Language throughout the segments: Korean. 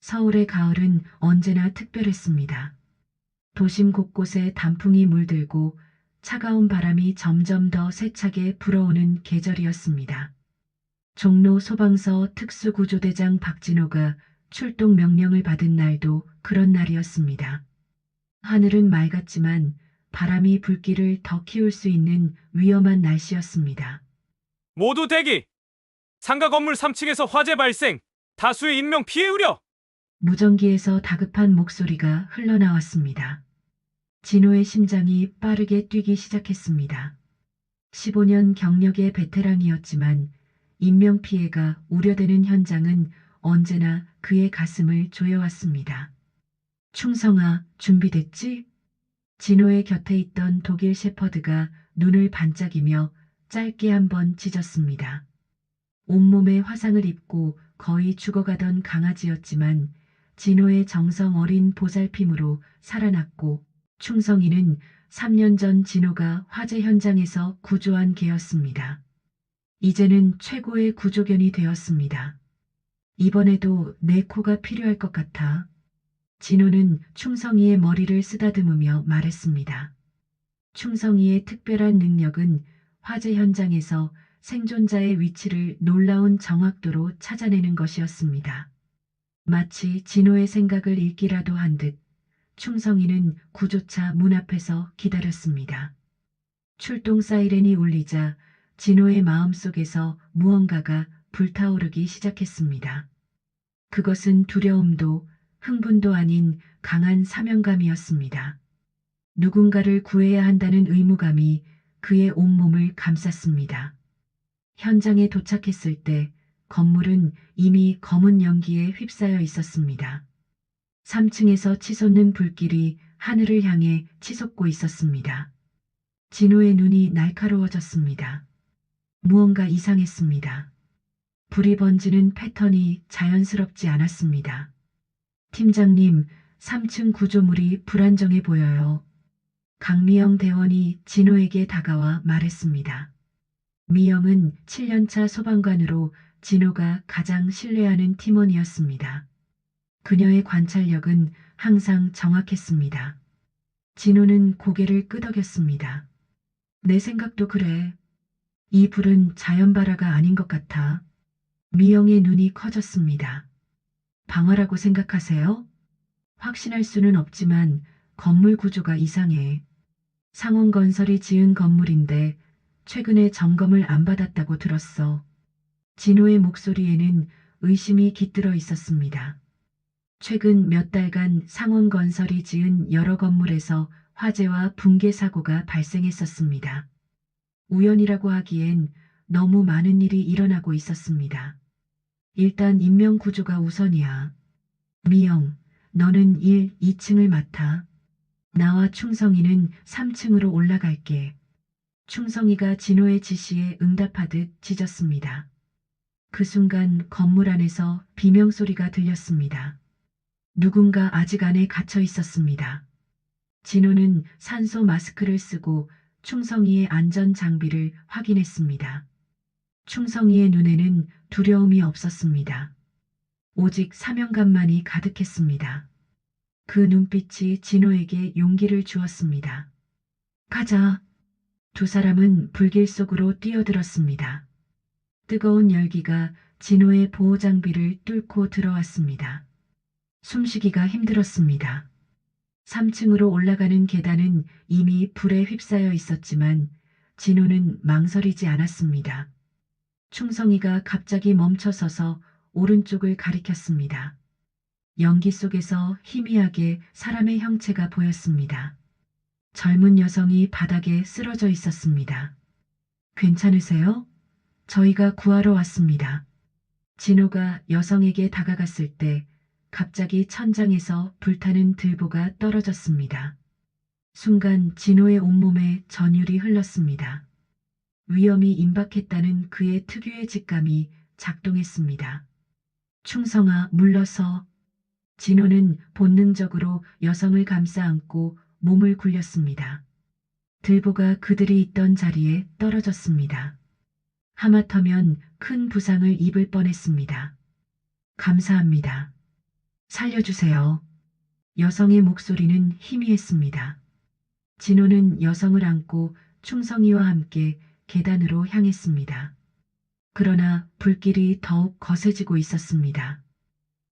서울의 가을은 언제나 특별했습니다. 도심 곳곳에 단풍이 물들고 차가운 바람이 점점 더 세차게 불어오는 계절이었습니다. 종로 소방서 특수구조대장 박진호가 출동 명령을 받은 날도 그런 날이었습니다. 하늘은 맑았지만 바람이 불길을 더 키울 수 있는 위험한 날씨였습니다. 모두 대기! 상가 건물 3층에서 화재 발생! 다수의 인명 피해 우려! 무전기에서 다급한 목소리가 흘러나왔습니다. 진호의 심장이 빠르게 뛰기 시작했습니다. 15년 경력의 베테랑이었지만 인명피해가 우려되는 현장은 언제나 그의 가슴을 조여왔습니다. 충성아, 준비됐지? 진호의 곁에 있던 독일 셰퍼드가 눈을 반짝이며 짧게 한번 짖었습니다. 온몸에 화상을 입고 거의 죽어가던 강아지였지만 진호의 정성 어린 보살핌으로 살아났고 충성이는 3년 전 진호가 화재 현장에서 구조한 개였습니다. 이제는 최고의 구조견이 되었습니다. 이번에도 내 코가 필요할 것 같아. 진호는 충성이의 머리를 쓰다듬으며 말했습니다. 충성이의 특별한 능력은 화재 현장에서 생존자의 위치를 놀라운 정확도로 찾아내는 것이었습니다. 마치 진호의 생각을 읽기라도 한 듯 충성이는 구조차 문 앞에서 기다렸습니다. 출동 사이렌이 울리자 진호의 마음속에서 무언가가 불타오르기 시작했습니다. 그것은 두려움도 흥분도 아닌 강한 사명감이었습니다. 누군가를 구해야 한다는 의무감이 그의 온몸을 감쌌습니다. 현장에 도착했을 때 건물은 이미 검은 연기에 휩싸여 있었습니다. 3층에서 치솟는 불길이 하늘을 향해 치솟고 있었습니다. 진호의 눈이 날카로워졌습니다. 무언가 이상했습니다. 불이 번지는 패턴이 자연스럽지 않았습니다. 팀장님, 3층 구조물이 불안정해 보여요. 강미영 대원이 진호에게 다가와 말했습니다. 미영은 7년차 소방관으로 진호가 가장 신뢰하는 팀원이었습니다. 그녀의 관찰력은 항상 정확했습니다. 진호는 고개를 끄덕였습니다. 내 생각도 그래. 이 불은 자연발화가 아닌 것 같아. 미영의 눈이 커졌습니다. 방화라고 생각하세요? 확신할 수는 없지만 건물 구조가 이상해. 상온건설이 지은 건물인데 최근에 점검을 안 받았다고 들었어. 진호의 목소리에는 의심이 깃들어 있었습니다. 최근 몇 달간 상온건설이 지은 여러 건물에서 화재와 붕괴 사고가 발생했었습니다. 우연이라고 하기엔 너무 많은 일이 일어나고 있었습니다. 일단 인명 구조가 우선이야. 미영, 너는 1, 2층을 맡아. 나와 충성이는 3층으로 올라갈게. 충성이가 진호의 지시에 응답하듯 짖었습니다. 그 순간 건물 안에서 비명소리가 들렸습니다. 누군가 아직 안에 갇혀 있었습니다. 진호는 산소 마스크를 쓰고 충성이의 안전 장비를 확인했습니다. 충성이의 눈에는 두려움이 없었습니다. 오직 사명감만이 가득했습니다. 그 눈빛이 진호에게 용기를 주었습니다. 가자. 두 사람은 불길 속으로 뛰어들었습니다. 뜨거운 열기가 진호의 보호장비를 뚫고 들어왔습니다. 숨쉬기가 힘들었습니다. 3층으로 올라가는 계단은 이미 불에 휩싸여 있었지만 진호는 망설이지 않았습니다. 충성이가 갑자기 멈춰서서 오른쪽을 가리켰습니다. 연기 속에서 희미하게 사람의 형체가 보였습니다. 젊은 여성이 바닥에 쓰러져 있었습니다. 괜찮으세요? 저희가 구하러 왔습니다. 진호가 여성에게 다가갔을 때 갑자기 천장에서 불타는 들보가 떨어졌습니다. 순간 진호의 온몸에 전율이 흘렀습니다. 위험이 임박했다는 그의 특유의 직감이 작동했습니다. 충성아, 물러서. 진호는 본능적으로 여성을 감싸 안고 몸을 굴렸습니다. 들보가 그들이 있던 자리에 떨어졌습니다. 하마터면 큰 부상을 입을 뻔했습니다. 감사합니다. 살려주세요. 여성의 목소리는 희미했습니다. 진호는 여성을 안고 충성이와 함께 계단으로 향했습니다. 그러나 불길이 더욱 거세지고 있었습니다.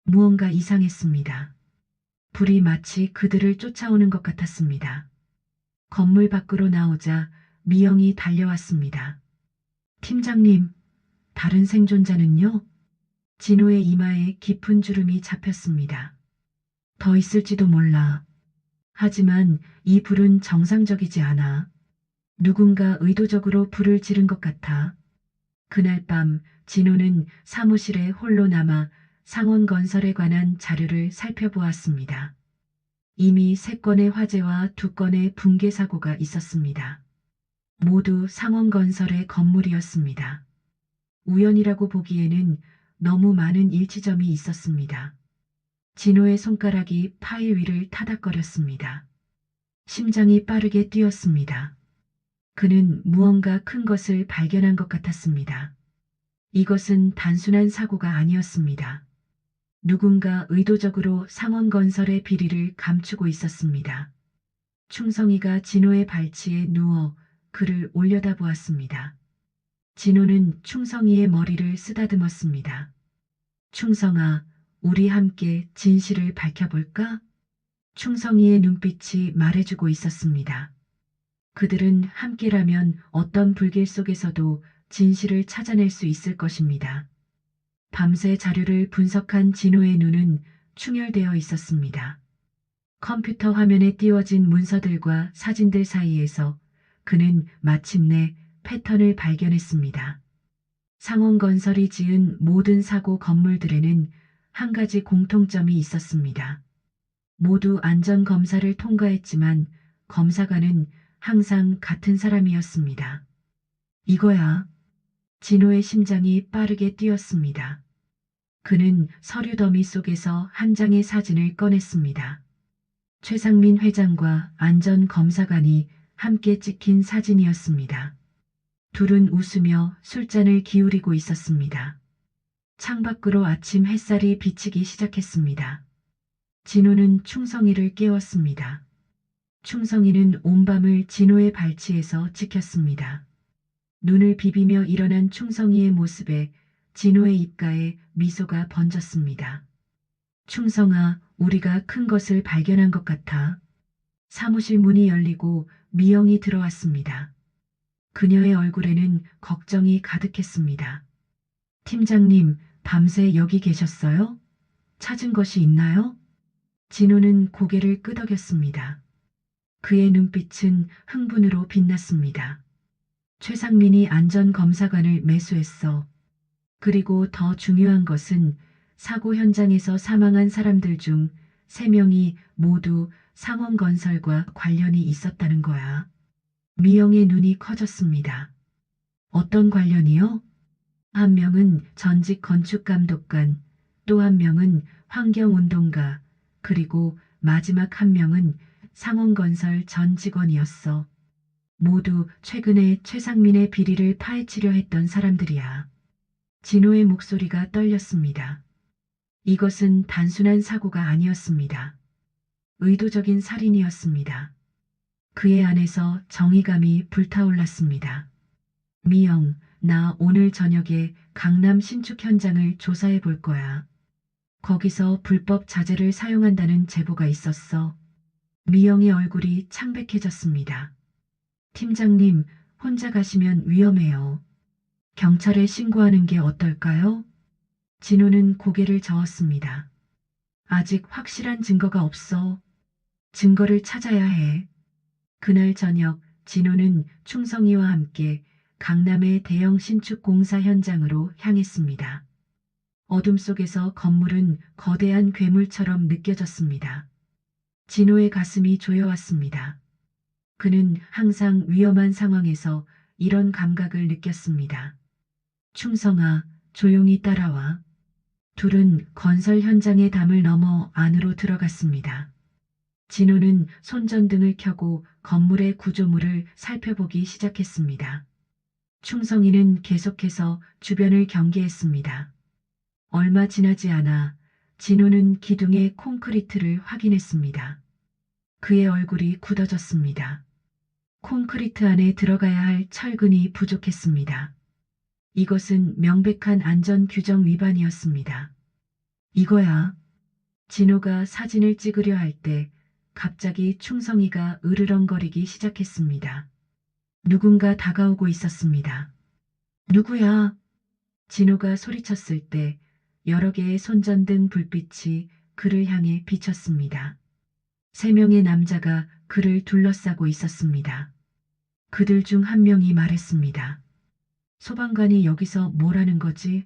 무언가 이상했습니다. 불이 마치 그들을 쫓아오는 것 같았습니다. 건물 밖으로 나오자 미영이 달려왔습니다. 팀장님, 다른 생존자는요? 진호의 이마에 깊은 주름이 잡혔습니다. 더 있을지도 몰라. 하지만 이 불은 정상적이지 않아. 누군가 의도적으로 불을 지른 것 같아. 그날 밤 진호는 사무실에 홀로 남아 상원건설에 관한 자료를 살펴보았습니다. 이미 3건의 화재와 2건의 붕괴 사고가 있었습니다. 모두 상원건설의 건물이었습니다. 우연이라고 보기에는 너무 많은 일치점이 있었습니다. 진호의 손가락이 파일 위를 타닥거렸습니다. 심장이 빠르게 뛰었습니다. 그는 무언가 큰 것을 발견한 것 같았습니다. 이것은 단순한 사고가 아니었습니다. 누군가 의도적으로 상원건설의 비리를 감추고 있었습니다. 충성이가 진호의 발치에 누워 그를 올려다보았습니다. 진호는 충성이의 머리를 쓰다듬었습니다. 충성아, 우리 함께 진실을 밝혀볼까? 충성이의 눈빛이 말해주고 있었습니다. 그들은 함께라면 어떤 불길 속에서도 진실을 찾아낼 수 있을 것입니다. 밤새 자료를 분석한 진호의 눈은 충혈되어 있었습니다. 컴퓨터 화면에 띄워진 문서들과 사진들 사이에서 그는 마침내 패턴을 발견했습니다. 상원건설이 지은 모든 사고 건물들에는 한 가지 공통점이 있었습니다. 모두 안전검사를 통과했지만 검사관은 항상 같은 사람이었습니다. 이거야. 진호의 심장이 빠르게 뛰었습니다. 그는 서류 더미 속에서 한 장의 사진을 꺼냈습니다. 최상민 회장과 안전검사관이 함께 찍힌 사진이었습니다. 둘은 웃으며 술잔을 기울이고 있었습니다. 창밖으로 아침 햇살이 비치기 시작했습니다. 진호는 충성이를 깨웠습니다. 충성이는 온밤을 진호의 발치에서 지켰습니다. 눈을 비비며 일어난 충성이의 모습에 진호의 입가에 미소가 번졌습니다. 충성아, 우리가 큰 것을 발견한 것 같아. 사무실 문이 열리고 미영이 들어왔습니다. 그녀의 얼굴에는 걱정이 가득했습니다. 팀장님, 밤새 여기 계셨어요? 찾은 것이 있나요? 진호는 고개를 끄덕였습니다. 그의 눈빛은 흥분으로 빛났습니다. 최상민이 안전검사관을 매수했어. 그리고 더 중요한 것은 사고 현장에서 사망한 사람들 중 3명이 모두 상원건설과 관련이 있었다는 거야. 미영의 눈이 커졌습니다. 어떤 관련이요? 한 명은 전직 건축감독관, 또 한 명은 환경운동가, 그리고 마지막 한 명은 상원건설 전 직원이었어. 모두 최근에 최상민의 비리를 파헤치려 했던 사람들이야. 진호의 목소리가 떨렸습니다. 이것은 단순한 사고가 아니었습니다. 의도적인 살인이었습니다. 그의 안에서 정의감이 불타올랐습니다. 미영, 나 오늘 저녁에 강남 신축 현장을 조사해 볼 거야. 거기서 불법 자재를 사용한다는 제보가 있었어. 미영의 얼굴이 창백해졌습니다. 팀장님, 혼자 가시면 위험해요. 경찰에 신고하는 게 어떨까요? 진호는 고개를 저었습니다. 아직 확실한 증거가 없어. 증거를 찾아야 해. 그날 저녁 진호는 충성이와 함께 강남의 대형 신축 공사 현장으로 향했습니다. 어둠 속에서 건물은 거대한 괴물처럼 느껴졌습니다. 진호의 가슴이 조여왔습니다. 그는 항상 위험한 상황에서 이런 감각을 느꼈습니다. 충성아, 조용히 따라와. 둘은 건설 현장의 담을 넘어 안으로 들어갔습니다. 진호는 손전등을 켜고 건물의 구조물을 살펴보기 시작했습니다. 충성이는 계속해서 주변을 경계했습니다. 얼마 지나지 않아 진호는 기둥의 콘크리트를 확인했습니다. 그의 얼굴이 굳어졌습니다. 콘크리트 안에 들어가야 할 철근이 부족했습니다. 이것은 명백한 안전 규정 위반이었습니다. 이거야. 진호가 사진을 찍으려 할 때 갑자기 충성이가 으르렁거리기 시작했습니다. 누군가 다가오고 있었습니다. 누구야? 진호가 소리쳤을 때 여러 개의 손전등 불빛이 그를 향해 비쳤습니다. 3명의 남자가 그를 둘러싸고 있었습니다. 그들 중 한 명이 말했습니다. 소방관이 여기서 뭘 하는 거지?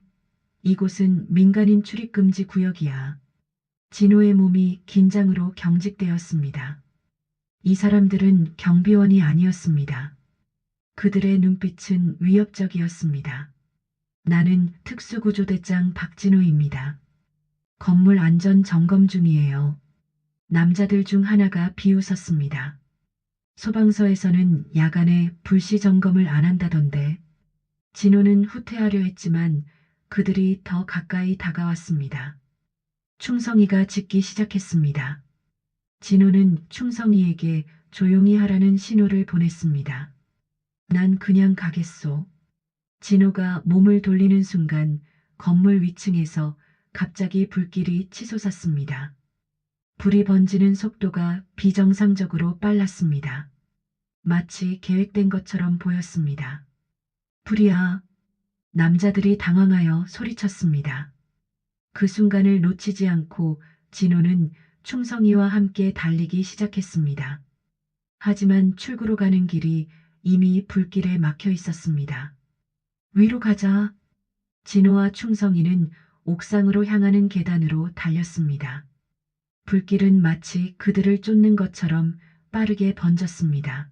이곳은 민간인 출입금지 구역이야. 진호의 몸이 긴장으로 경직되었습니다. 이 사람들은 경비원이 아니었습니다. 그들의 눈빛은 위협적이었습니다. 나는 특수구조대장 박진호입니다. 건물 안전 점검 중이에요. 남자들 중 하나가 비웃었습니다. 소방서에서는 야간에 불시 점검을 안 한다던데. 진호는 후퇴하려 했지만 그들이 더 가까이 다가왔습니다. 충성이가 짖기 시작했습니다. 진호는 충성이에게 조용히 하라는 신호를 보냈습니다. 난 그냥 가겠소. 진호가 몸을 돌리는 순간 건물 위층에서 갑자기 불길이 치솟았습니다. 불이 번지는 속도가 비정상적으로 빨랐습니다. 마치 계획된 것처럼 보였습니다. 불이야. 남자들이 당황하여 소리쳤습니다. 그 순간을 놓치지 않고 진호는 충성이와 함께 달리기 시작했습니다. 하지만 출구로 가는 길이 이미 불길에 막혀 있었습니다. 위로 가자. 진호와 충성이는 옥상으로 향하는 계단으로 달렸습니다. 불길은 마치 그들을 쫓는 것처럼 빠르게 번졌습니다.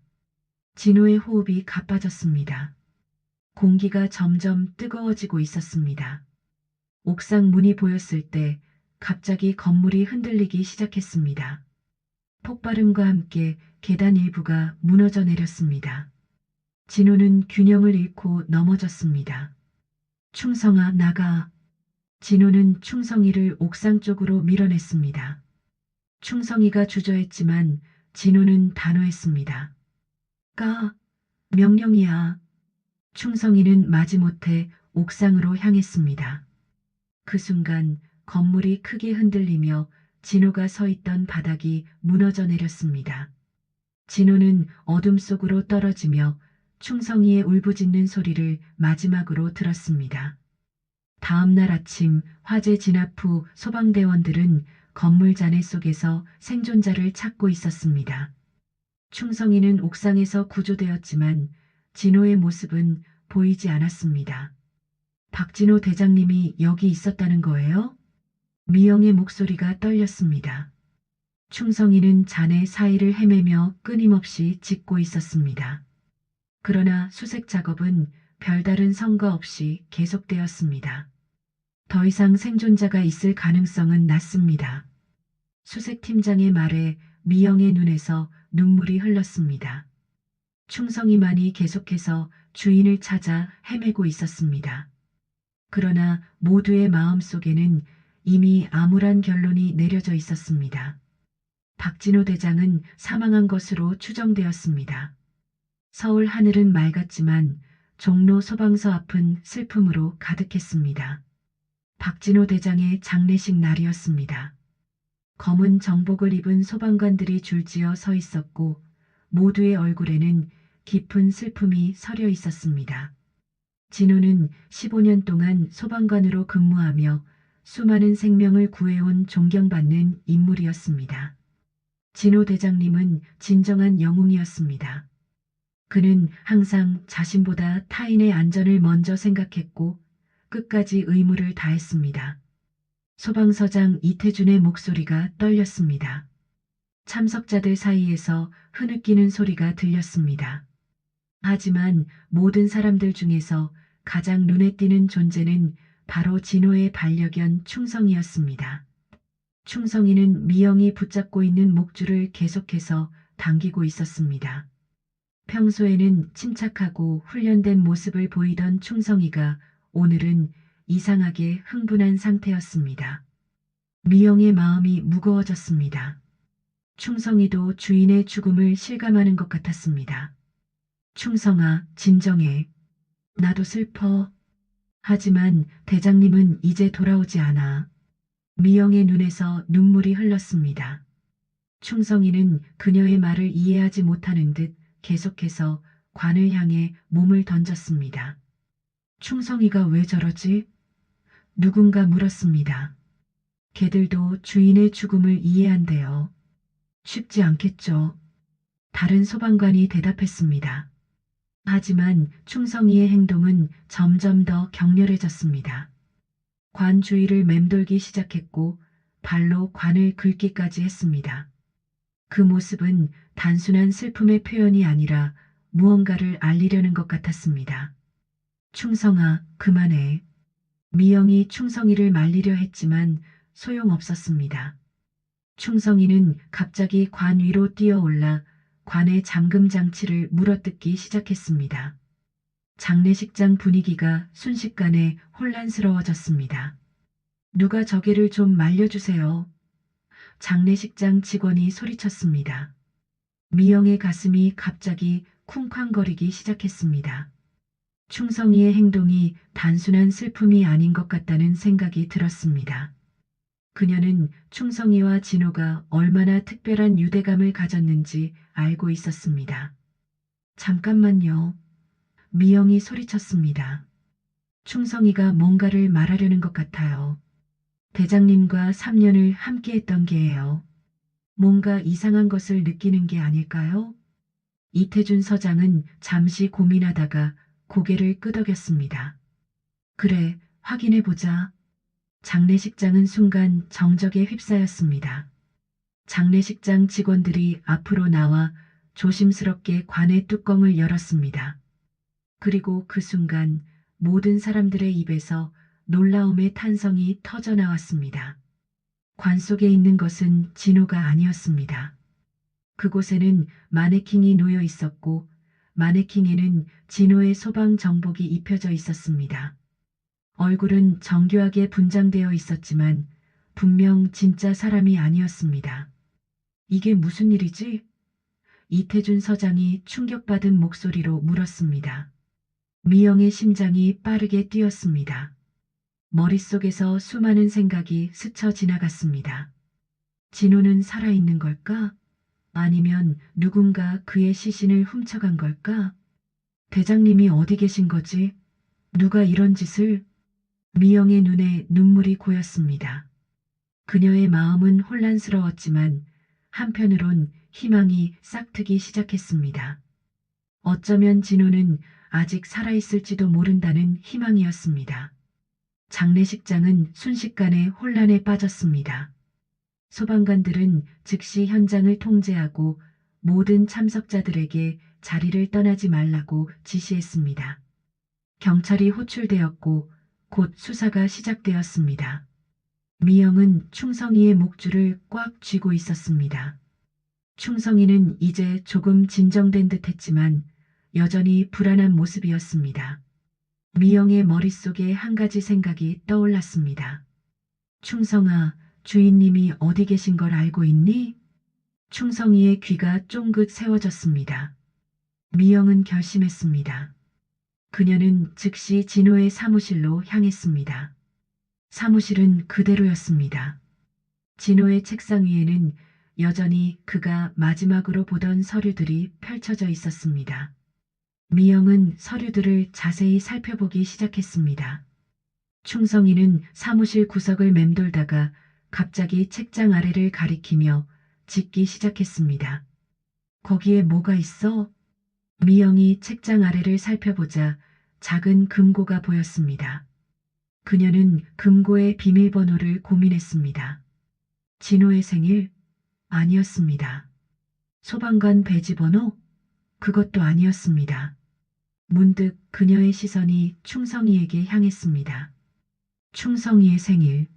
진호의 호흡이 가빠졌습니다. 공기가 점점 뜨거워지고 있었습니다. 옥상 문이 보였을 때 갑자기 건물이 흔들리기 시작했습니다. 폭발음과 함께 계단 일부가 무너져 내렸습니다. 진호는 균형을 잃고 넘어졌습니다. 충성아, 나가. 진호는 충성이를 옥상 쪽으로 밀어냈습니다. 충성이가 주저했지만 진호는 단호했습니다. 가. 명령이야. 충성이는 마지못해 옥상으로 향했습니다. 그 순간 건물이 크게 흔들리며 진호가 서 있던 바닥이 무너져 내렸습니다. 진호는 어둠 속으로 떨어지며 충성이의 울부짖는 소리를 마지막으로 들었습니다. 다음 날 아침 화재 진압 후 소방대원들은 건물 잔해 속에서 생존자를 찾고 있었습니다. 충성이는 옥상에서 구조되었지만 진호의 모습은 보이지 않았습니다. 박진호 대장님이 여기 있었다는 거예요? 미영의 목소리가 떨렸습니다. 충성이는 잔해 사이를 헤매며 끊임없이 짖고 있었습니다. 그러나 수색 작업은 별다른 성과 없이 계속되었습니다. 더 이상 생존자가 있을 가능성은 낮습니다. 수색팀장의 말에 미영의 눈에서 눈물이 흘렀습니다. 충성이만이 계속해서 주인을 찾아 헤매고 있었습니다. 그러나 모두의 마음속에는 이미 암울한 결론이 내려져 있었습니다. 박진호 대장은 사망한 것으로 추정되었습니다. 서울 하늘은 맑았지만 종로 소방서 앞은 슬픔으로 가득했습니다. 박진호 대장의 장례식 날이었습니다. 검은 정복을 입은 소방관들이 줄지어 서 있었고 모두의 얼굴에는 깊은 슬픔이 서려 있었습니다. 진호는 15년 동안 소방관으로 근무하며 수많은 생명을 구해온 존경받는 인물이었습니다. 진호 대장님은 진정한 영웅이었습니다. 그는 항상 자신보다 타인의 안전을 먼저 생각했고 끝까지 의무를 다했습니다. 소방서장 이태준의 목소리가 떨렸습니다. 참석자들 사이에서 흐느끼는 소리가 들렸습니다. 하지만 모든 사람들 중에서 가장 눈에 띄는 존재는 바로 진호의 반려견 충성이었습니다. 충성이는 미영이 붙잡고 있는 목줄을 계속해서 당기고 있었습니다. 평소에는 침착하고 훈련된 모습을 보이던 충성이가 오늘은 이상하게 흥분한 상태였습니다. 미영의 마음이 무거워졌습니다. 충성이도 주인의 죽음을 실감하는 것 같았습니다. 충성아, 진정해. 나도 슬퍼. 하지만 대장님은 이제 돌아오지 않아. 미영의 눈에서 눈물이 흘렀습니다. 충성이는 그녀의 말을 이해하지 못하는 듯 계속해서 관을 향해 몸을 던졌습니다. 충성이가 왜 저러지? 누군가 물었습니다. 개들도 주인의 죽음을 이해한대요. 쉽지 않겠죠. 다른 소방관이 대답했습니다. 하지만 충성이의 행동은 점점 더 격렬해졌습니다. 관 주위를 맴돌기 시작했고 발로 관을 긁기까지 했습니다. 그 모습은 단순한 슬픔의 표현이 아니라 무언가를 알리려는 것 같았습니다. 충성아, 그만해. 미영이 충성이를 말리려 했지만 소용없었습니다. 충성이는 갑자기 관 위로 뛰어올라 관의 잠금 장치를 물어뜯기 시작했습니다. 장례식장 분위기가 순식간에 혼란스러워졌습니다. 누가 저개를 좀 말려주세요. 장례식장 직원이 소리쳤습니다. 미영의 가슴이 갑자기 쿵쾅거리기 시작했습니다. 충성이의 행동이 단순한 슬픔이 아닌 것 같다는 생각이 들었습니다. 그녀는 충성이와 진호가 얼마나 특별한 유대감을 가졌는지 알고 있었습니다. 잠깐만요. 미영이 소리쳤습니다. 충성이가 뭔가를 말하려는 것 같아요. 대장님과 3년을 함께했던 게예요. 뭔가 이상한 것을 느끼는 게 아닐까요? 이태준 서장은 잠시 고민하다가 고개를 끄덕였습니다. 그래, 확인해보자. 장례식장은 순간 정적에 휩싸였습니다. 장례식장 직원들이 앞으로 나와 조심스럽게 관의 뚜껑을 열었습니다. 그리고 그 순간 모든 사람들의 입에서 놀라움의 탄성이 터져 나왔습니다. 관 속에 있는 것은 진호가 아니었습니다. 그곳에는 마네킹이 놓여 있었고 마네킹에는 진호의 소방 정복이 입혀져 있었습니다. 얼굴은 정교하게 분장되어 있었지만 분명 진짜 사람이 아니었습니다. 이게 무슨 일이지? 이태준 서장이 충격받은 목소리로 물었습니다. 미영의 심장이 빠르게 뛰었습니다. 머릿속에서 수많은 생각이 스쳐 지나갔습니다. 진호는 살아있는 걸까? 아니면 누군가 그의 시신을 훔쳐간 걸까? 대장님이 어디 계신 거지? 누가 이런 짓을? 미영의 눈에 눈물이 고였습니다. 그녀의 마음은 혼란스러웠지만 한편으론 희망이 싹트기 시작했습니다. 어쩌면 진호는 아직 살아있을지도 모른다는 희망이었습니다. 장례식장은 순식간에 혼란에 빠졌습니다. 소방관들은 즉시 현장을 통제하고 모든 참석자들에게 자리를 떠나지 말라고 지시했습니다. 경찰이 호출되었고 곧 수사가 시작되었습니다. 미영은 충성이의 목줄을 꽉 쥐고 있었습니다. 충성이는 이제 조금 진정된 듯 했지만 여전히 불안한 모습이었습니다. 미영의 머릿속에 한 가지 생각이 떠올랐습니다. 충성아, 주인님이 어디 계신 걸 알고 있니? 충성이의 귀가 쫑긋 세워졌습니다. 미영은 결심했습니다. 그녀는 즉시 진호의 사무실로 향했습니다. 사무실은 그대로였습니다. 진호의 책상 위에는 여전히 그가 마지막으로 보던 서류들이 펼쳐져 있었습니다. 미영은 서류들을 자세히 살펴보기 시작했습니다. 충성이는 사무실 구석을 맴돌다가 갑자기 책장 아래를 가리키며 짖기 시작했습니다. 거기에 뭐가 있어? 미영이 책장 아래를 살펴보자 작은 금고가 보였습니다. 그녀는 금고의 비밀번호를 고민했습니다. 진호의 생일? 아니었습니다. 소방관 배지번호? 그것도 아니었습니다. 문득 그녀의 시선이 충성이에게 향했습니다. 충성이의 생일.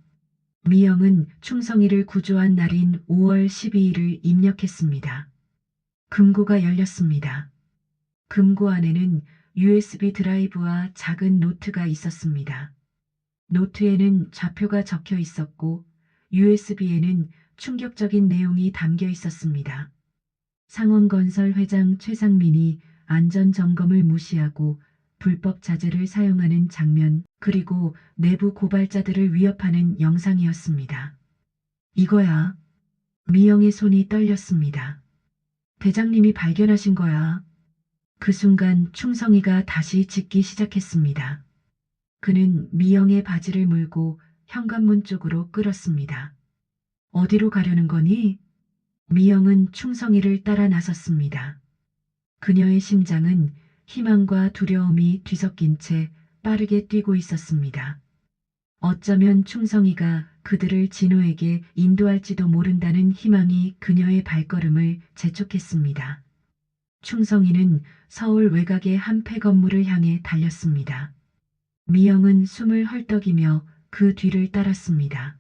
미영은 충성이를 구조한 날인 5월 12일을 입력했습니다. 금고가 열렸습니다. 금고 안에는 USB 드라이브와 작은 노트가 있었습니다. 노트에는 좌표가 적혀 있었고 USB에는 충격적인 내용이 담겨 있었습니다. 상원건설 회장 최상민이 안전점검을 무시하고 불법 자재를 사용하는 장면, 그리고 내부 고발자들을 위협하는 영상이었습니다. 이거야. 미영의 손이 떨렸습니다. 대장님이 발견하신 거야. 그 순간 충성이가 다시 짖기 시작했습니다. 그는 미영의 바지를 물고 현관문 쪽으로 끌었습니다. 어디로 가려는 거니? 미영은 충성이를 따라 나섰습니다. 그녀의 심장은 희망과 두려움이 뒤섞인 채 빠르게 뛰고 있었습니다. 어쩌면 충성이가 그들을 진호에게 인도할지도 모른다는 희망이 그녀의 발걸음을 재촉했습니다. 충성이는 서울 외곽의 한 폐건물을 향해 달렸습니다. 미영은 숨을 헐떡이며 그 뒤를 따랐습니다.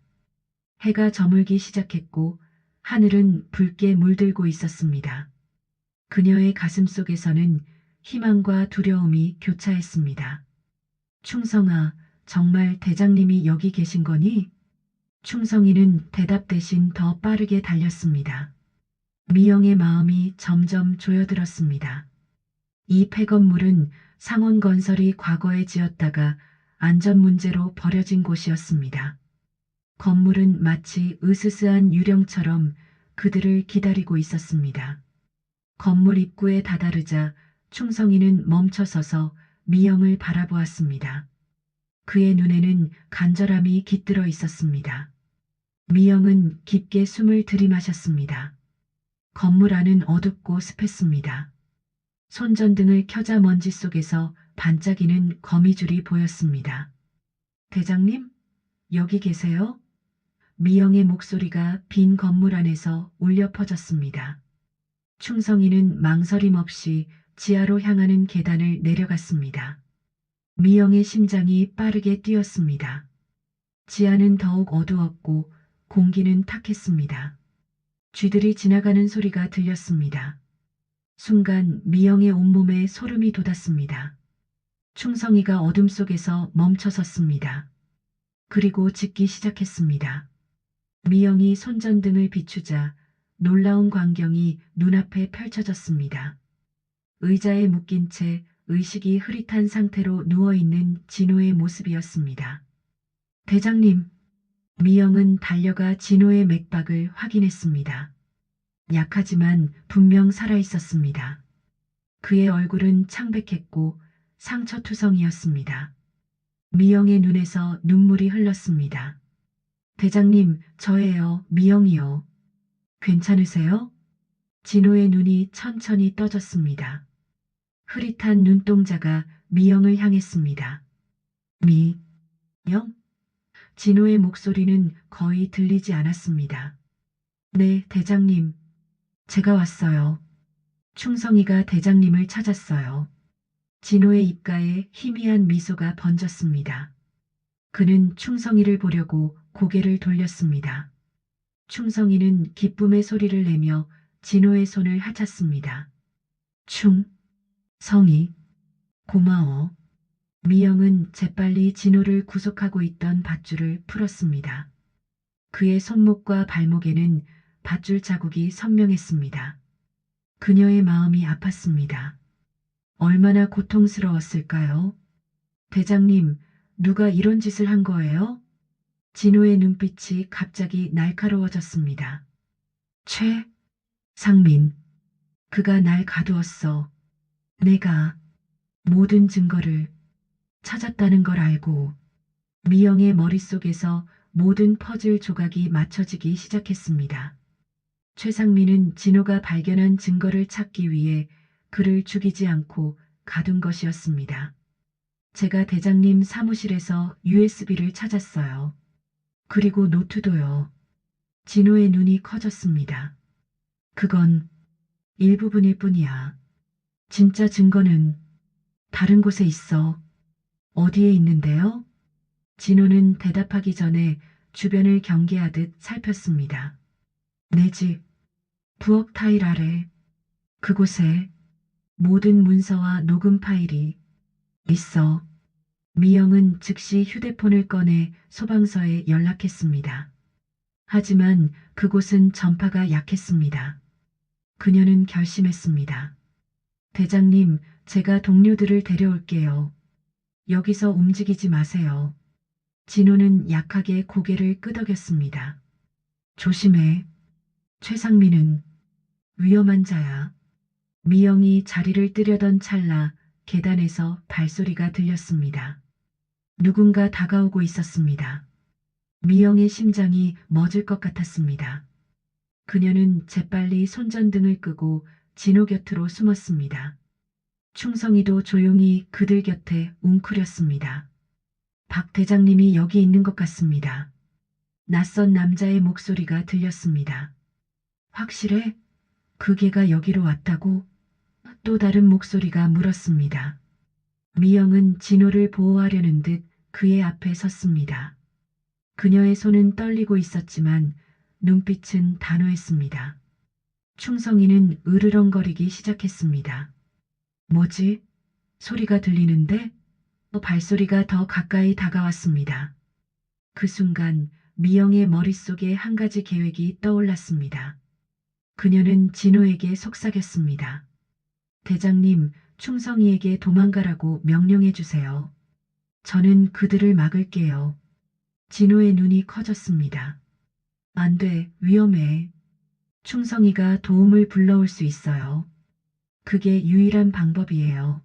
해가 저물기 시작했고 하늘은 붉게 물들고 있었습니다. 그녀의 가슴 속에서는 희망과 두려움이 교차했습니다. 충성아, 정말 대장님이 여기 계신 거니? 충성이는 대답 대신 더 빠르게 달렸습니다. 미영의 마음이 점점 조여들었습니다. 이 폐건물은 상원건설이 과거에 지었다가 안전 문제로 버려진 곳이었습니다. 건물은 마치 으스스한 유령처럼 그들을 기다리고 있었습니다. 건물 입구에 다다르자 충성이는 멈춰서서 미영을 바라보았습니다. 그의 눈에는 간절함이 깃들어 있었습니다. 미영은 깊게 숨을 들이마셨습니다. 건물 안은 어둡고 습했습니다. 손전등을 켜자 먼지 속에서 반짝이는 거미줄이 보였습니다. 대장님, 여기 계세요? 미영의 목소리가 빈 건물 안에서 울려 퍼졌습니다. 충성이는 망설임 없이 지하로 향하는 계단을 내려갔습니다. 미영의 심장이 빠르게 뛰었습니다. 지하는 더욱 어두웠고 공기는 탁했습니다. 쥐들이 지나가는 소리가 들렸습니다. 순간 미영의 온몸에 소름이 돋았습니다. 충성이가 어둠 속에서 멈춰 섰습니다. 그리고 짖기 시작했습니다. 미영이 손전등을 비추자 놀라운 광경이 눈앞에 펼쳐졌습니다. 의자에 묶인 채 의식이 흐릿한 상태로 누워있는 진호의 모습이었습니다. 대장님, 미영은 달려가 진호의 맥박을 확인했습니다. 약하지만 분명 살아있었습니다. 그의 얼굴은 창백했고 상처투성이었습니다. 미영의 눈에서 눈물이 흘렀습니다. 대장님, 저예요, 미영이요. 괜찮으세요? 진호의 눈이 천천히 떠졌습니다. 흐릿한 눈동자가 미영을 향했습니다. 미영? 진호의 목소리는 거의 들리지 않았습니다. 네, 대장님. 제가 왔어요. 충성이가 대장님을 찾았어요. 진호의 입가에 희미한 미소가 번졌습니다. 그는 충성이를 보려고 고개를 돌렸습니다. 충성이는 기쁨의 소리를 내며 진호의 손을 하찼습니다. 성이, 고마워. 미영은 재빨리 진호를 구속하고 있던 밧줄을 풀었습니다. 그의 손목과 발목에는 밧줄 자국이 선명했습니다. 그녀의 마음이 아팠습니다. 얼마나 고통스러웠을까요? 대장님, 누가 이런 짓을 한 거예요? 진호의 눈빛이 갑자기 날카로워졌습니다. 상민. 그가 날 가두었어. 내가 모든 증거를 찾았다는 걸 알고. 미영의 머릿속에서 모든 퍼즐 조각이 맞춰지기 시작했습니다. 최상민은 진호가 발견한 증거를 찾기 위해 그를 죽이지 않고 가둔 것이었습니다. 제가 대장님 사무실에서 USB를 찾았어요. 그리고 노트도요. 진호의 눈이 커졌습니다. 그건 일부분일 뿐이야. 진짜 증거는 다른 곳에 있어. 어디에 있는데요? 진호는 대답하기 전에 주변을 경계하듯 살폈습니다. 내 집, 부엌 타일 아래, 그곳에 모든 문서와 녹음 파일이 있어. 미영은 즉시 휴대폰을 꺼내 소방서에 연락했습니다. 하지만 그곳은 전파가 약했습니다. 그녀는 결심했습니다. 대장님, 제가 동료들을 데려올게요. 여기서 움직이지 마세요. 진호는 약하게 고개를 끄덕였습니다. 조심해. 최상민은 위험한 자야. 미영이 자리를 뜨려던 찰나 계단에서 발소리가 들렸습니다. 누군가 다가오고 있었습니다. 미영의 심장이 멎을 것 같았습니다. 그녀는 재빨리 손전등을 끄고 진호 곁으로 숨었습니다. 충성이도 조용히 그들 곁에 웅크렸습니다. 박 대장님이 여기 있는 것 같습니다. 낯선 남자의 목소리가 들렸습니다. 확실해? 그 개가 여기로 왔다고? 또 다른 목소리가 물었습니다. 미영은 진호를 보호하려는 듯 그의 앞에 섰습니다. 그녀의 손은 떨리고 있었지만 눈빛은 단호했습니다. 충성이는 으르렁거리기 시작했습니다. 뭐지? 소리가 들리는데? 발소리가 더 가까이 다가왔습니다. 그 순간 미영의 머릿속에 한 가지 계획이 떠올랐습니다. 그녀는 진호에게 속삭였습니다. 대장님, 충성이에게 도망가라고 명령해 주세요. 저는 그들을 막을게요. 진호의 눈이 커졌습니다. 안 돼, 위험해. 충성이가 도움을 불러올 수 있어요. 그게 유일한 방법이에요.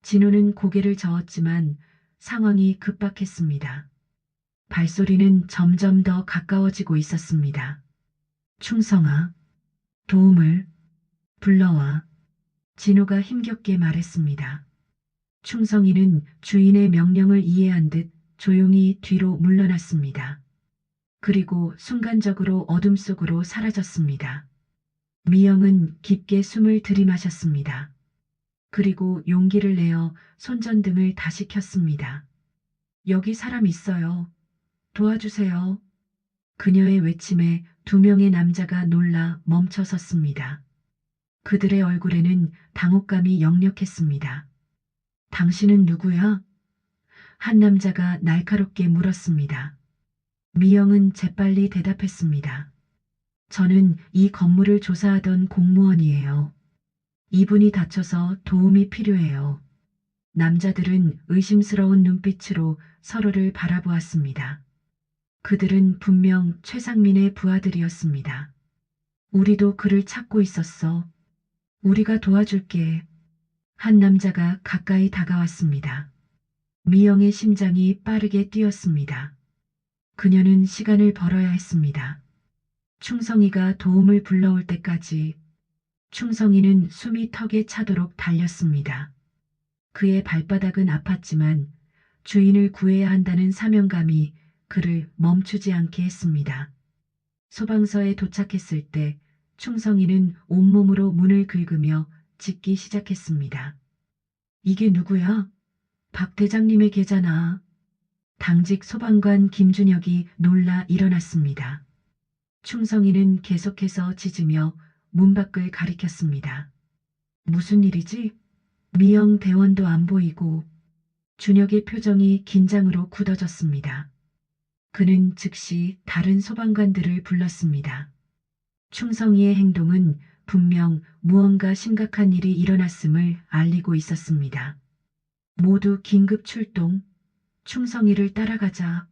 진호는 고개를 저었지만 상황이 급박했습니다. 발소리는 점점 더 가까워지고 있었습니다. 충성아, 도움을 불러와. 진호가 힘겹게 말했습니다. 충성이는 주인의 명령을 이해한 듯 조용히 뒤로 물러났습니다. 그리고 순간적으로 어둠 속으로 사라졌습니다. 미영은 깊게 숨을 들이마셨습니다. 그리고 용기를 내어 손전등을 다시 켰습니다. 여기 사람 있어요. 도와주세요. 그녀의 외침에 두 명의 남자가 놀라 멈춰 섰습니다. 그들의 얼굴에는 당혹감이 역력했습니다. 당신은 누구야? 한 남자가 날카롭게 물었습니다. 미영은 재빨리 대답했습니다. 저는 이 건물을 조사하던 공무원이에요. 이분이 다쳐서 도움이 필요해요. 남자들은 의심스러운 눈빛으로 서로를 바라보았습니다. 그들은 분명 최상민의 부하들이었습니다. 우리도 그를 찾고 있었어. 우리가 도와줄게. 한 남자가 가까이 다가왔습니다. 미영의 심장이 빠르게 뛰었습니다. 그녀는 시간을 벌어야 했습니다. 충성이가 도움을 불러올 때까지 충성이는 숨이 턱에 차도록 달렸습니다. 그의 발바닥은 아팠지만 주인을 구해야 한다는 사명감이 그를 멈추지 않게 했습니다. 소방서에 도착했을 때 충성이는 온몸으로 문을 긁으며 짖기 시작했습니다. 이게 누구야? 박 대장님의 계잖아. 당직 소방관 김준혁이 놀라 일어났습니다. 충성이는 계속해서 짖으며 문 밖을 가리켰습니다. 무슨 일이지? 미영 대원도 안 보이고 준혁의 표정이 긴장으로 굳어졌습니다. 그는 즉시 다른 소방관들을 불렀습니다. 충성이의 행동은 분명 무언가 심각한 일이 일어났음을 알리고 있었습니다. 모두 긴급 출동, 충성이를 따라가자.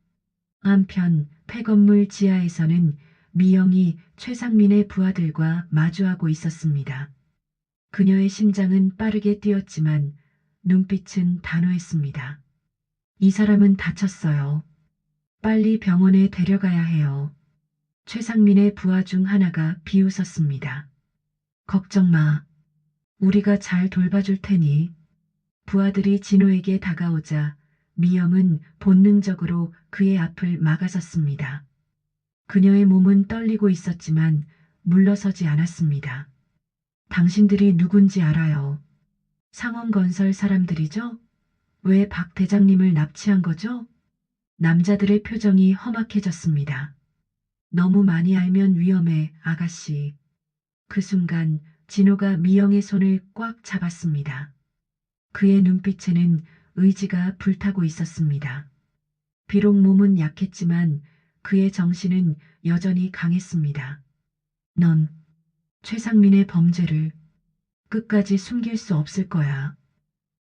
한편 폐건물 지하에서는 미영이 최상민의 부하들과 마주하고 있었습니다. 그녀의 심장은 빠르게 뛰었지만 눈빛은 단호했습니다. 이 사람은 다쳤어요. 빨리 병원에 데려가야 해요. 최상민의 부하 중 하나가 비웃었습니다. 걱정 마. 우리가 잘 돌봐줄 테니. 부하들이 진호에게 다가오자 미영은 본능적으로 그의 앞을 막아섰습니다. 그녀의 몸은 떨리고 있었지만 물러서지 않았습니다. 당신들이 누군지 알아요. 상원건설 사람들이죠? 왜 박 대장님을 납치한 거죠? 남자들의 표정이 험악해졌습니다. 너무 많이 알면 위험해, 아가씨. 그 순간 진호가 미영의 손을 꽉 잡았습니다. 그의 눈빛에는 의지가 불타고 있었습니다. 비록 몸은 약했지만 그의 정신은 여전히 강했습니다. 넌 최상민의 범죄를 끝까지 숨길 수 없을 거야.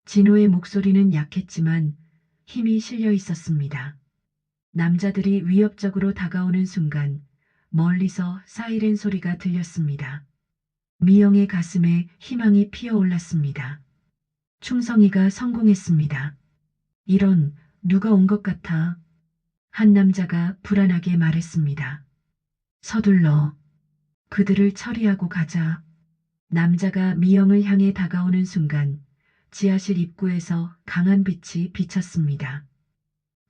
진호의 목소리는 약했지만 힘이 실려 있었습니다. 남자들이 위협적으로 다가오는 순간 멀리서 사이렌 소리가 들렸습니다. 미영의 가슴에 희망이 피어올랐습니다. 충성이가 성공했습니다. 이런, 누가 온 것 같아. 한 남자가 불안하게 말했습니다. 서둘러. 그들을 처리하고 가자. 남자가 미영을 향해 다가오는 순간 지하실 입구에서 강한 빛이 비쳤습니다.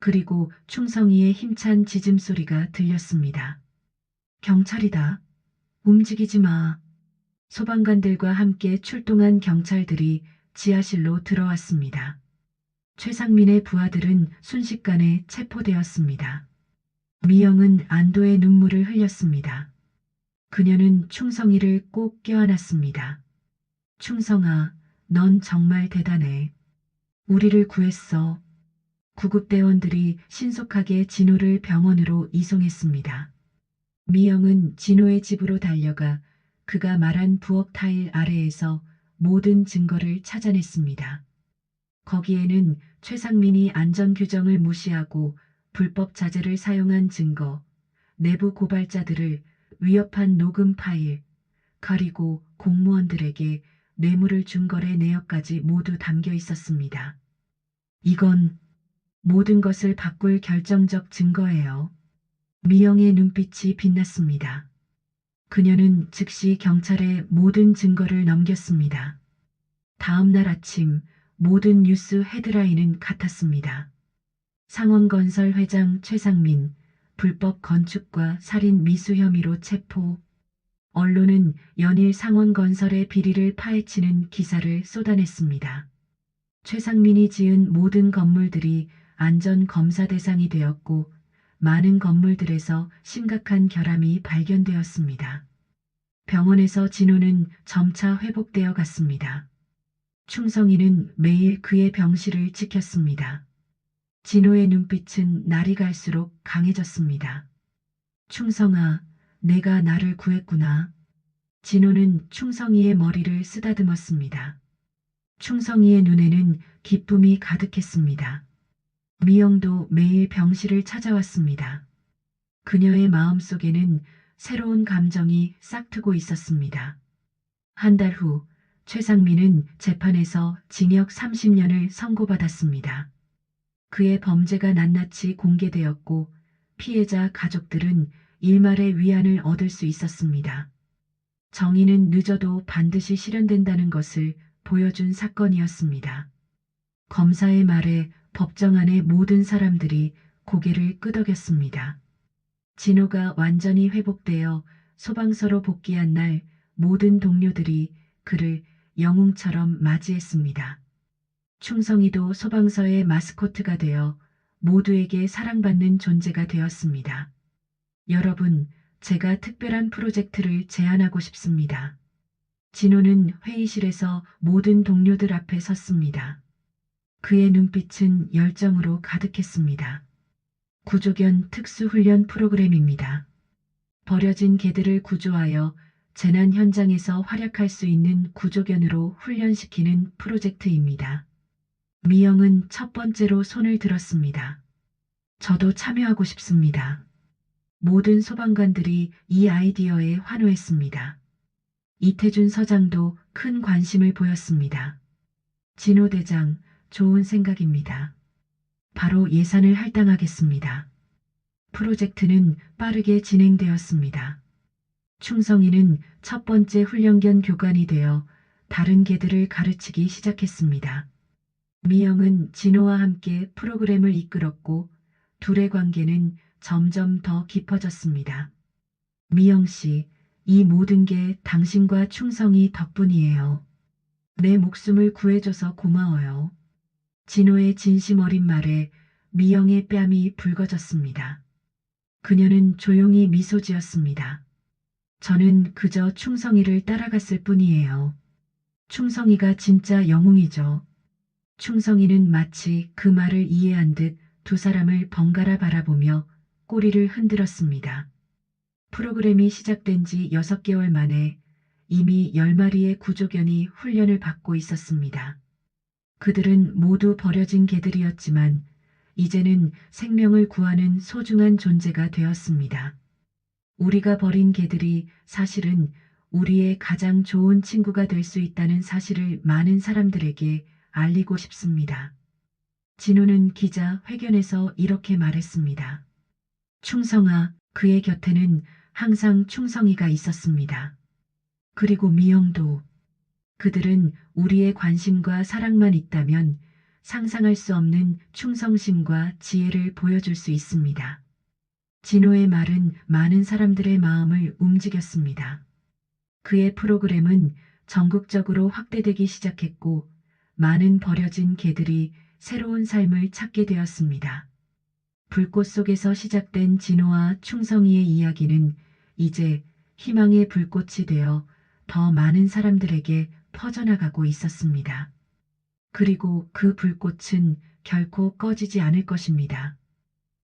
그리고 충성이의 힘찬 짖음소리가 들렸습니다. 경찰이다. 움직이지 마. 소방관들과 함께 출동한 경찰들이 지하실로 들어왔습니다. 최상민의 부하들은 순식간에 체포되었습니다. 미영은 안도의 눈물을 흘렸습니다. 그녀는 충성이를 꼭 껴안았습니다. 충성아, 넌 정말 대단해. 우리를 구했어. 구급대원들이 신속하게 진호를 병원으로 이송했습니다. 미영은 진호의 집으로 달려가 그가 말한 부엌 타일 아래에서 모든 증거를 찾아냈습니다. 거기에는 최상민이 안전규정을 무시하고 불법 자재를 사용한 증거, 내부 고발자들을 위협한 녹음 파일, 그리고 공무원들에게 뇌물을 준 거래 내역까지 모두 담겨 있었습니다. 이건 모든 것을 바꿀 결정적 증거예요. 미영의 눈빛이 빛났습니다. 그녀는 즉시 경찰에 모든 증거를 넘겼습니다. 다음 날 아침 모든 뉴스 헤드라인은 같았습니다. 상원건설 회장 최상민, 불법 건축과 살인 미수 혐의로 체포. 언론은 연일 상원건설의 비리를 파헤치는 기사를 쏟아냈습니다. 최상민이 지은 모든 건물들이 안전검사 대상이 되었고 많은 건물들에서 심각한 결함이 발견되었습니다. 병원에서 진호는 점차 회복되어 갔습니다. 충성이는 매일 그의 병실을 지켰습니다. 진호의 눈빛은 날이 갈수록 강해졌습니다. 충성아, 내가 나를 구했구나. 진호는 충성이의 머리를 쓰다듬었습니다. 충성이의 눈에는 기쁨이 가득했습니다. 미영도 매일 병실을 찾아왔습니다. 그녀의 마음속에는 새로운 감정이 싹트고 있었습니다. 한 달 후 최상민은 재판에서 징역 30년을 선고받았습니다. 그의 범죄가 낱낱이 공개되었고 피해자 가족들은 일말의 위안을 얻을 수 있었습니다. 정의는 늦어도 반드시 실현된다는 것을 보여준 사건이었습니다. 검사의 말에 법정 안의 모든 사람들이 고개를 끄덕였습니다. 진호가 완전히 회복되어 소방서로 복귀한 날 모든 동료들이 그를 영웅처럼 맞이했습니다. 충성이도 소방서의 마스코트가 되어 모두에게 사랑받는 존재가 되었습니다. 여러분, 제가 특별한 프로젝트를 제안하고 싶습니다. 진호는 회의실에서 모든 동료들 앞에 섰습니다. 그의 눈빛은 열정으로 가득했습니다. 구조견 특수훈련 프로그램입니다. 버려진 개들을 구조하여 재난 현장에서 활약할 수 있는 구조견으로 훈련시키는 프로젝트입니다. 미영은 첫 번째로 손을 들었습니다. 저도 참여하고 싶습니다. 모든 소방관들이 이 아이디어에 환호했습니다. 이태준 서장도 큰 관심을 보였습니다. 진호 대장, 좋은 생각입니다. 바로 예산을 할당하겠습니다. 프로젝트는 빠르게 진행되었습니다. 충성이는 첫 번째 훈련견 교관이 되어 다른 개들을 가르치기 시작했습니다. 미영은 진호와 함께 프로그램을 이끌었고 둘의 관계는 점점 더 깊어졌습니다. 미영 씨, 이 모든 게 당신과 충성이 덕분이에요. 내 목숨을 구해줘서 고마워요. 진호의 진심 어린 말에 미영의 뺨이 붉어졌습니다. 그녀는 조용히 미소 지었습니다. 저는 그저 충성이를 따라갔을 뿐이에요. 충성이가 진짜 영웅이죠. 충성이는 마치 그 말을 이해한 듯 두 사람을 번갈아 바라보며 꼬리를 흔들었습니다. 프로그램이 시작된 지 6개월 만에 이미 10마리의 구조견이 훈련을 받고 있었습니다. 그들은 모두 버려진 개들이었지만 이제는 생명을 구하는 소중한 존재가 되었습니다. 우리가 버린 개들이 사실은 우리의 가장 좋은 친구가 될 수 있다는 사실을 많은 사람들에게 알리고 싶습니다. 진호는 기자 회견에서 이렇게 말했습니다. 충성아, 그의 곁에는 항상 충성이가 있었습니다. 그리고 미영도. 그들은 우리의 관심과 사랑만 있다면 상상할 수 없는 충성심과 지혜를 보여줄 수 있습니다. 진호의 말은 많은 사람들의 마음을 움직였습니다. 그의 프로그램은 전국적으로 확대되기 시작했고 많은 버려진 개들이 새로운 삶을 찾게 되었습니다. 불꽃 속에서 시작된 진호와 충성이의 이야기는 이제 희망의 불꽃이 되어 더 많은 사람들에게 퍼져나가고 있었습니다. 그리고 그 불꽃은 결코 꺼지지 않을 것입니다.